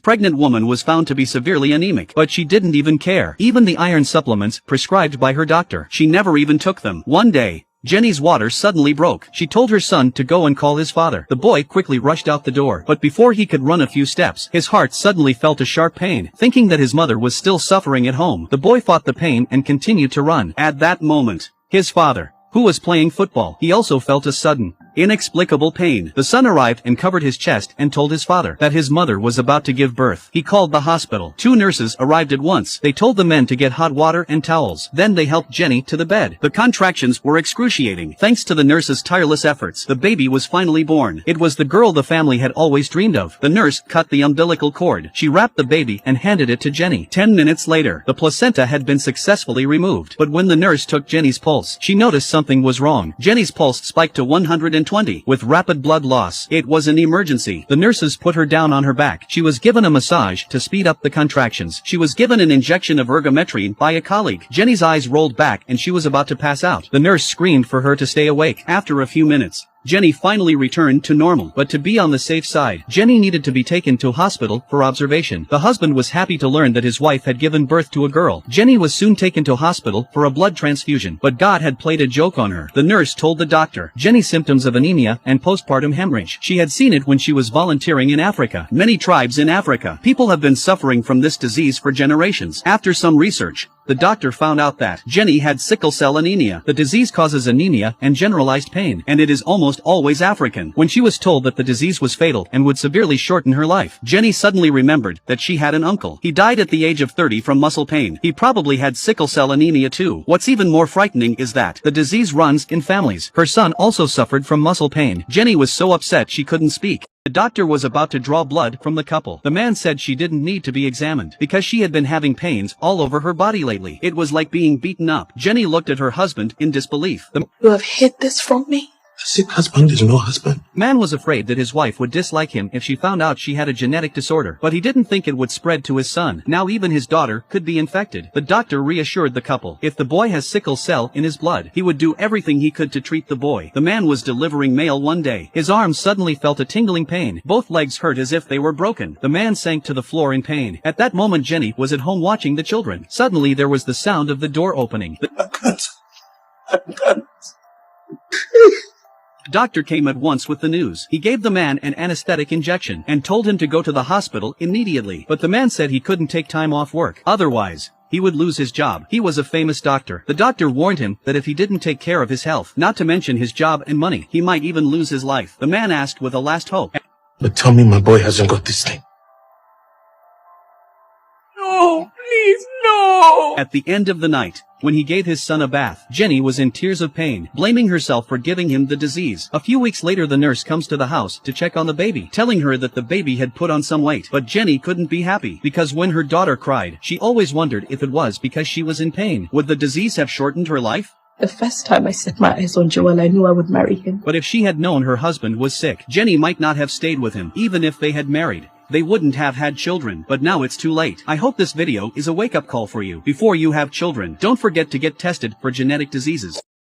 pregnant woman was found to be severely anemic, but she didn't even care. Even the iron supplements prescribed by her doctor, she never even took them. One day, Jenny's water suddenly broke. She told her son to go and call his father. The boy quickly rushed out the door, but before he could run a few steps, his heart suddenly felt a sharp pain. Thinking that his mother was still suffering at home, the boy fought the pain and continued to run. At that moment, his father, who was playing football, he also felt a sudden, inexplicable pain. The son arrived and covered his chest and told his father that his mother was about to give birth. He called the hospital. 2 nurses arrived at once. They told the men to get hot water and towels. Then they helped Jenny to the bed. The contractions were excruciating. Thanks to the nurses' tireless efforts, the baby was finally born. It was the girl the family had always dreamed of. The nurse cut the umbilical cord. She wrapped the baby and handed it to Jenny. 10 minutes later, the placenta had been successfully removed. But when the nurse took Jenny's pulse, she noticed something was wrong. Jenny's pulse spiked to 120 with rapid blood loss. It was an emergency. The nurses put her down on her back. She was given a massage to speed up the contractions. She was given an injection of ergometrine by a colleague. Jenny's eyes rolled back and she was about to pass out. The nurse screamed for her to stay awake. After a few minutes, Jenny finally returned to normal, but to be on the safe side, Jenny needed to be taken to hospital for observation. The husband was happy to learn that his wife had given birth to a girl. Jenny was soon taken to hospital for a blood transfusion, but God had played a joke on her. The nurse told the doctor Jenny's symptoms of anemia and postpartum hemorrhage. She had seen it when she was volunteering in Africa. Many tribes in Africa, people have been suffering from this disease for generations. After some research, the doctor found out that Jenny had sickle cell anemia. The disease causes anemia and generalized pain, and it is almost always African. When she was told that the disease was fatal and would severely shorten her life, Jenny suddenly remembered that she had an uncle. He died at the age of 30 from muscle pain. He probably had sickle cell anemia too. What's even more frightening is that the disease runs in families. Her son also suffered from muscle pain. Jenny was so upset she couldn't speak. The doctor was about to draw blood from the couple. The man said she didn't need to be examined because she had been having pains all over her body lately. It was like being beaten up. Jenny looked at her husband in disbelief. You have hid this from me? The sick husband is no husband. Man was afraid that his wife would dislike him if she found out she had a genetic disorder, but he didn't think it would spread to his son. Now even his daughter could be infected. The doctor reassured the couple. If the boy has sickle cell in his blood, he would do everything he could to treat the boy. The man was delivering mail one day. His arm suddenly felt a tingling pain. Both legs hurt as if they were broken. The man sank to the floor in pain. At that moment Jenny was at home watching the children. Suddenly there was the sound of the door opening. I can't. The doctor came at once with the news. He gave the man an anesthetic injection and told him to go to the hospital immediately. But the man said he couldn't take time off work. Otherwise, he would lose his job. He was a famous doctor. The doctor warned him that if he didn't take care of his health, not to mention his job and money, he might even lose his life. The man asked with a last hope. But tell me my boy hasn't got this thing. No, please, no! At the end of the night, when he gave his son a bath, Jenny was in tears of pain, blaming herself for giving him the disease. A few weeks later the nurse comes to the house to check on the baby, telling her that the baby had put on some weight. But Jenny couldn't be happy, because when her daughter cried, she always wondered if it was because she was in pain. Would the disease have shortened her life? The first time I set my eyes on Joel, I knew I would marry him. But if she had known her husband was sick, Jenny might not have stayed with him. Even if they had married, they wouldn't have had children. But now it's too late. I hope this video is a wake-up call for you. Before you have children, don't forget to get tested for genetic diseases.